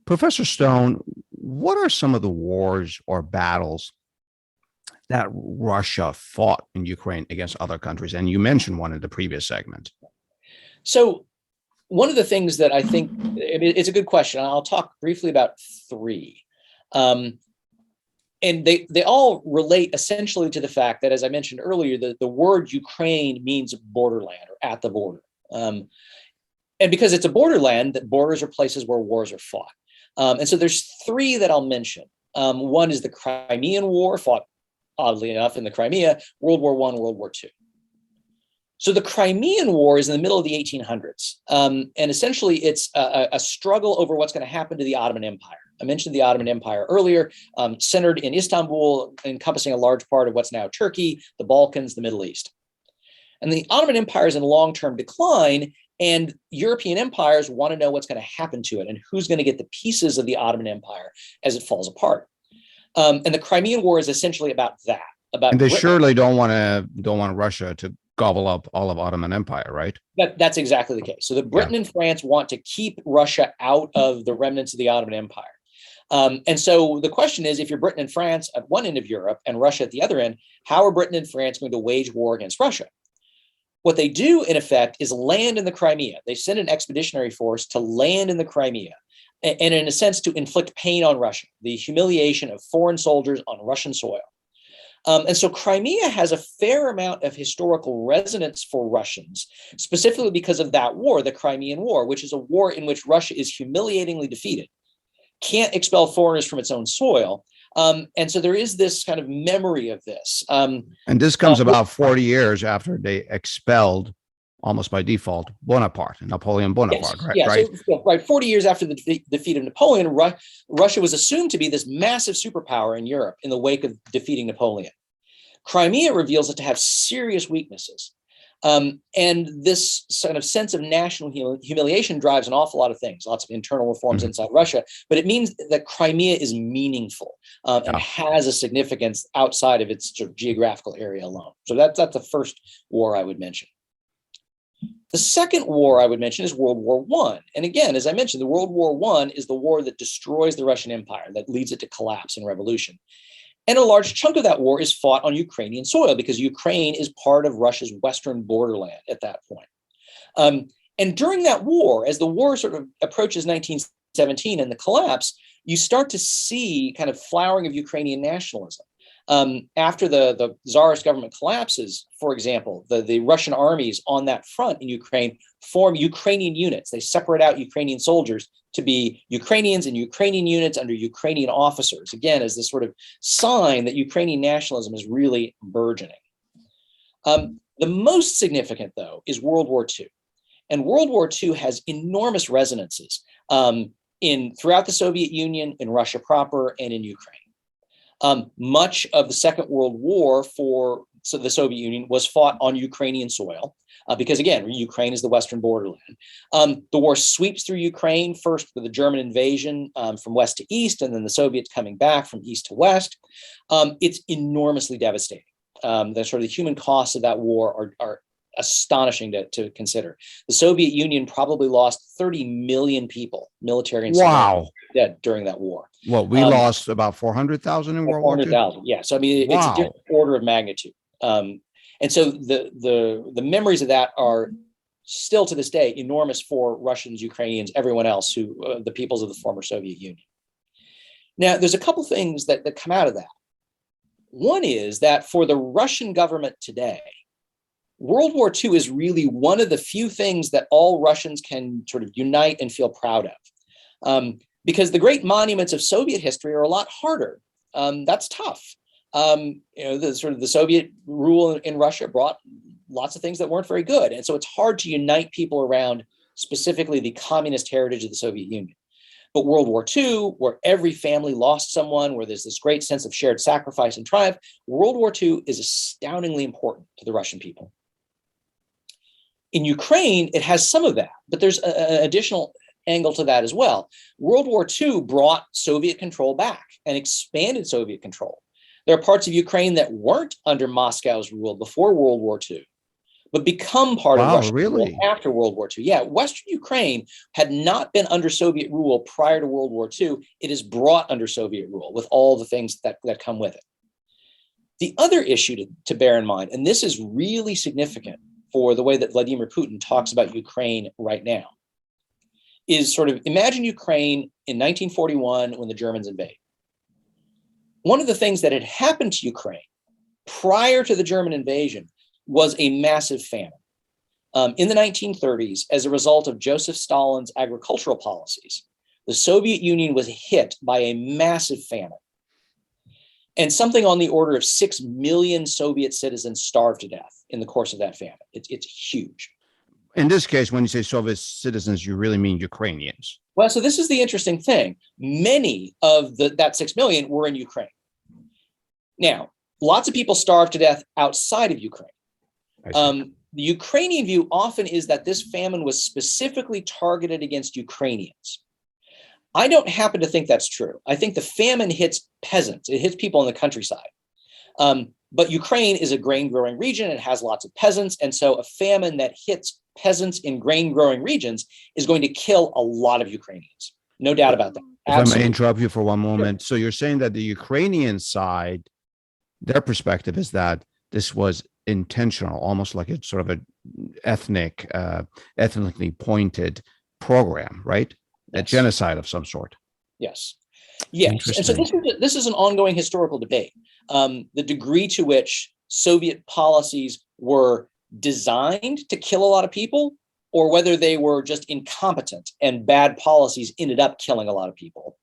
Professor Stone, what are some of the wars or battles that Russia fought in Ukraine against other countries? And you mentioned one in the previous segment. So one of the things that I think, it's a good question. I'll talk briefly about three. And they all relate essentially to the fact that, as I mentioned earlier, the word Ukraine means borderland or at the border. And because it's a borderland, that borders are places where wars are fought. And so there's three that I'll mention. One is the Crimean War, fought, oddly enough, in the Crimea, World War I, World War II. So the Crimean War is in the middle of the 1800s. And essentially, it's a struggle over what's going to happen to the Ottoman Empire. I mentioned the Ottoman Empire earlier, centered in Istanbul, encompassing a large part of what's now Turkey, the Balkans, the Middle East. And the Ottoman Empire is in long-term decline, and European empires want to know what's going to happen to it and who's going to get the pieces of the Ottoman Empire as it falls apart. And the Crimean War is essentially about that. And they surely don't want Russia to gobble up all of Ottoman Empire, right? That's exactly the case. So the Britain and France want to keep Russia out of the remnants of the Ottoman Empire. And so the question is, if you're Britain and France at one end of Europe and Russia at the other end, how are Britain and France going to wage war against Russia? What they do, in effect, is land in the Crimea. They send an expeditionary force to land in the Crimea, and in a sense, to inflict pain on Russia, the humiliation of foreign soldiers on Russian soil. And so Crimea has a fair amount of historical resonance for Russians, specifically because of that war, the Crimean War, which is a war in which Russia is humiliatingly defeated, can't expel foreigners from its own soil. And so there is this kind of memory of this. And this comes about 40 years after they expelled, almost by default, Napoleon Bonaparte, yes, right? So, right. 40 years after the defeat of Napoleon, Russia was assumed to be this massive superpower in Europe in the wake of defeating Napoleon. Crimea reveals it to have serious weaknesses. And this sort of sense of national humiliation drives an awful lot of things, lots of internal reforms inside Russia, but it means that Crimea is meaningful and has a significance outside of its sort of geographical area alone. So that's the first war I would mention. The second war I would mention is World War I. And again, as I mentioned, the World War I is the war that destroys the Russian Empire, that leads it to collapse and revolution. And a large chunk of that war is fought on Ukrainian soil because Ukraine is part of Russia's western borderland at that point. And during that war, as the war sort of approaches 1917 and the collapse, you start to see kind of flowering of Ukrainian nationalism. After the Tsarist government collapses, for example, the Russian armies on that front in Ukraine form Ukrainian units. They separate out Ukrainian soldiers to be Ukrainians and Ukrainian units under Ukrainian officers, again, as this sort of sign that Ukrainian nationalism is really burgeoning. The most significant, though, is World War II. And World War II has enormous resonances throughout the Soviet Union, in Russia proper, and in Ukraine. Much of the Second World War for the Soviet Union was fought on Ukrainian soil because, again, Ukraine is the western borderland. The war sweeps through Ukraine, first with the German invasion from west to east, and then the Soviets coming back from east to west. It's enormously devastating. The sort of the human costs of that war are astonishing to consider. The Soviet Union probably lost 30 million people, military and civilian, dead during that war. Well, we lost about 400,000 in World War II. 400,000, yeah. So I mean, it's a different order of magnitude. And so the memories of that are still to this day enormous for Russians, Ukrainians, everyone else the peoples of the former Soviet Union. Now, there's a couple things that come out of that. One is that for the Russian government today, World War II is really one of the few things that all Russians can sort of unite and feel proud of. Because the great monuments of Soviet history are a lot harder. That's tough. The Soviet rule in Russia brought lots of things that weren't very good. And so it's hard to unite people around specifically the communist heritage of the Soviet Union. But World War II, where every family lost someone, where there's this great sense of shared sacrifice and triumph, World War II is astoundingly important to the Russian people. In Ukraine, it has some of that, but there's an additional angle to that as well. World War II brought Soviet control back and expanded Soviet control. There are parts of Ukraine that weren't under Moscow's rule before World War II, but become part of Wow, Russian rule really? after World War II. Yeah, Western Ukraine had not been under Soviet rule prior to World War II. It is brought under Soviet rule with all the things that come with it. The other issue to bear in mind, and this is really significant for the way that Vladimir Putin talks about Ukraine right now, is sort of imagine Ukraine in 1941 when the Germans invade. One of the things that had happened to Ukraine prior to the German invasion was a massive famine. In the 1930s, as a result of Joseph Stalin's agricultural policies, the Soviet Union was hit by a massive famine. And something on the order of 6 million Soviet citizens starved to death in the course of that famine. It's huge. In this case, when you say Soviet citizens, you really mean Ukrainians. Well, so this is the interesting thing. Many of that 6 million were in Ukraine. Now, lots of people starved to death outside of Ukraine. The Ukrainian view often is that this famine was specifically targeted against Ukrainians. I don't happen to think that's true. I think the famine hits peasants. It hits people in the countryside. But Ukraine is a grain-growing region. It has lots of peasants. And so a famine that hits peasants in grain-growing regions is going to kill a lot of Ukrainians. No doubt about that. If I may interrupt you for one moment. So you're saying that the Ukrainian side, their perspective is that this was intentional, almost like it's sort of an ethnically pointed program, right? A genocide of some sort. Yes. Yes. And so this is an ongoing historical debate. The degree to which Soviet policies were designed to kill a lot of people, or whether they were just incompetent and bad policies ended up killing a lot of people.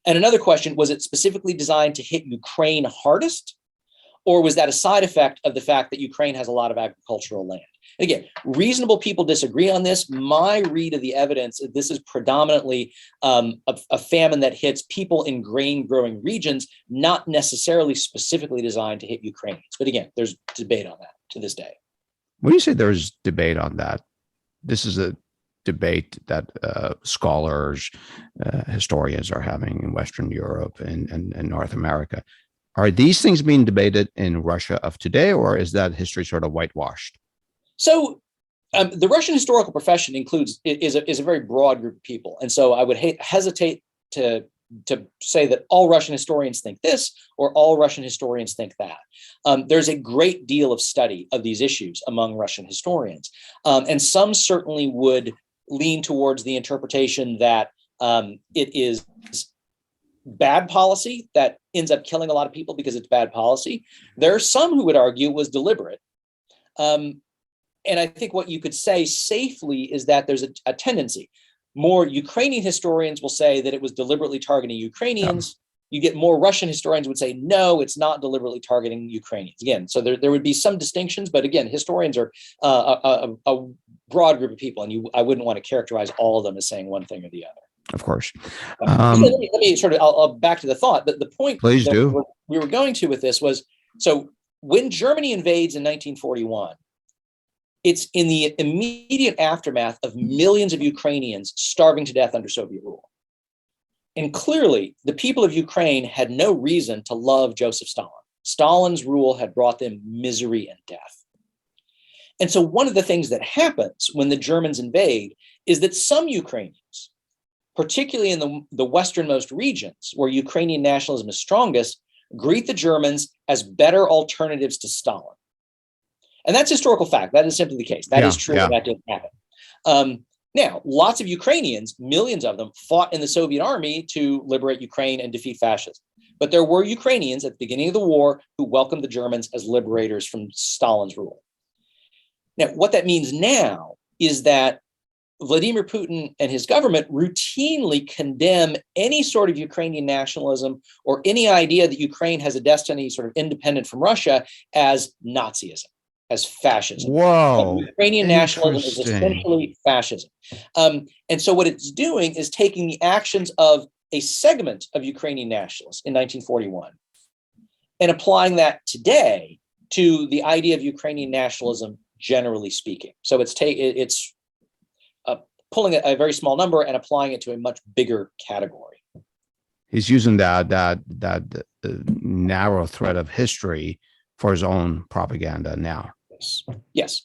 And another question, was it specifically designed to hit Ukraine hardest? Or was that a side effect of the fact that Ukraine has a lot of agricultural land? And again, reasonable people disagree on this. My read of the evidence, this is predominantly a famine that hits people in grain-growing regions, not necessarily specifically designed to hit Ukrainians. But again, there's debate on that to this day. When you say there's debate on that, this is a debate that scholars, historians are having in Western Europe and North America. Are these things being debated in Russia of today, or is that history sort of whitewashed? So the Russian historical profession is a very broad group of people. And so I would hesitate to say that all Russian historians think this or all Russian historians think that. There's a great deal of study of these issues among Russian historians. And some certainly would lean towards the interpretation that it is bad policy that ends up killing a lot of people because it's bad policy. There are some who would argue it was deliberate. And I think what you could say safely is that there's a tendency. More Ukrainian historians will say that it was deliberately targeting Ukrainians. You get more Russian historians would say, no, it's not deliberately targeting Ukrainians. Again, so there would be some distinctions, but again, historians are a broad group of people, and I wouldn't want to characterize all of them as saying one thing or the other. Of course. Let me sort of, I'll back to the thought. The point Please do. We were going to with this was, so when Germany invades in 1941, it's in the immediate aftermath of millions of Ukrainians starving to death under Soviet rule. And clearly, the people of Ukraine had no reason to love Joseph Stalin. Stalin's rule had brought them misery and death. And so one of the things that happens when the Germans invade is that some Ukrainians, particularly in the westernmost regions where Ukrainian nationalism is strongest, greet the Germans as better alternatives to Stalin. And that's historical fact. That is simply the case. That is true. That did happen. Now, lots of Ukrainians, millions of them, fought in the Soviet army to liberate Ukraine and defeat fascism. But there were Ukrainians at the beginning of the war who welcomed the Germans as liberators from Stalin's rule. Now, what that means now is that Vladimir Putin and his government routinely condemn any sort of Ukrainian nationalism or any idea that Ukraine has a destiny sort of independent from Russia as Nazism, as fascism. Whoa. Ukrainian nationalism is essentially fascism. And so what it's doing is taking the actions of a segment of Ukrainian nationalists in 1941 and applying that today to the idea of Ukrainian nationalism, generally speaking. So it's pulling a very small number and applying it to a much bigger category. He's using that narrow thread of history for his own propaganda now. Yes.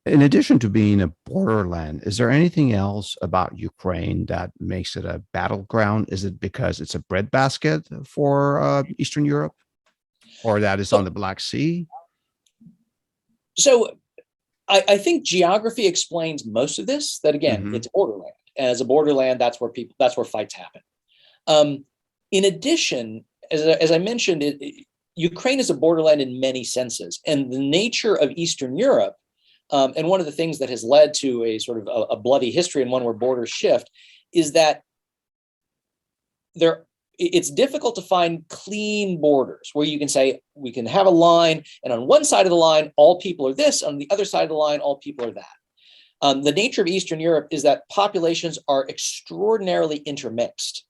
In addition to being a borderland, is there anything else about Ukraine that makes it a battleground? Is it because it's a breadbasket for Eastern Europe, or that is on the Black Sea? So I think geography explains most of this. That again, Mm-hmm. it's borderland. As a borderland, that's where fights happen. In addition, as I mentioned, Ukraine is a borderland in many senses, and the nature of Eastern Europe, and one of the things that has led to a sort of a bloody history and one where borders shift, is that it's difficult to find clean borders where you can say we can have a line, and on one side of the line, all people are this, on the other side of the line, all people are that. The nature of Eastern Europe is that populations are extraordinarily intermixed.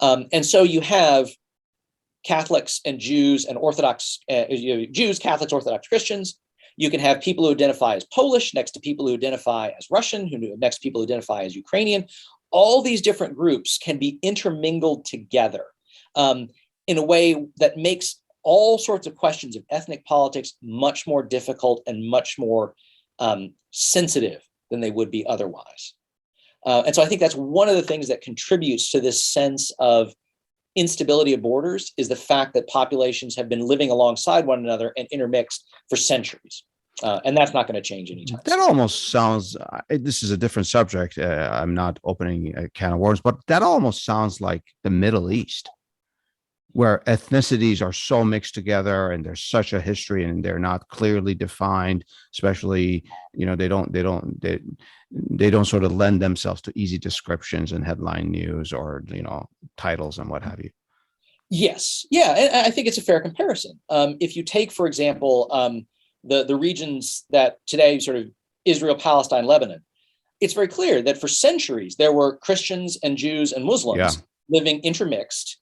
And so you have Catholics and Jews and Orthodox, Jews, Catholics, Orthodox Christians. You can have people who identify as Polish next to people who identify as Russian, next to people who identify as Ukrainian. All these different groups can be intermingled together in a way that makes all sorts of questions of ethnic politics much more difficult and much more sensitive than they would be otherwise. And so I think that's one of the things that contributes to this sense of instability of borders, is the fact that populations have been living alongside one another and intermixed for centuries. And that's not going to change anytime soon. That almost sounds, this is a different subject. I'm not opening a can of worms, but that almost sounds like the Middle East, where ethnicities are so mixed together and there's such a history and they're not clearly defined, especially, they don't sort of lend themselves to easy descriptions and headline news or, titles and what have you. Yes. Yeah. And I think it's a fair comparison. If you take, for example, the regions that today sort of Israel, Palestine, Lebanon, it's very clear that for centuries there were Christians and Jews and Muslims living intermixed,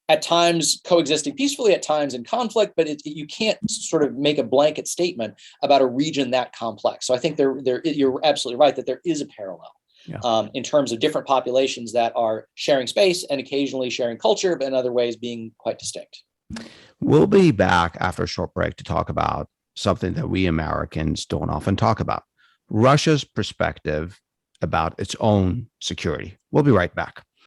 at times coexisting peacefully, at times in conflict, but you can't sort of make a blanket statement about a region that complex. So I think you're absolutely right that there is a parallel in terms of different populations that are sharing space and occasionally sharing culture, but in other ways being quite distinct. We'll be back after a short break to talk about something that we Americans don't often talk about: Russia's perspective about its own security. We'll be right back.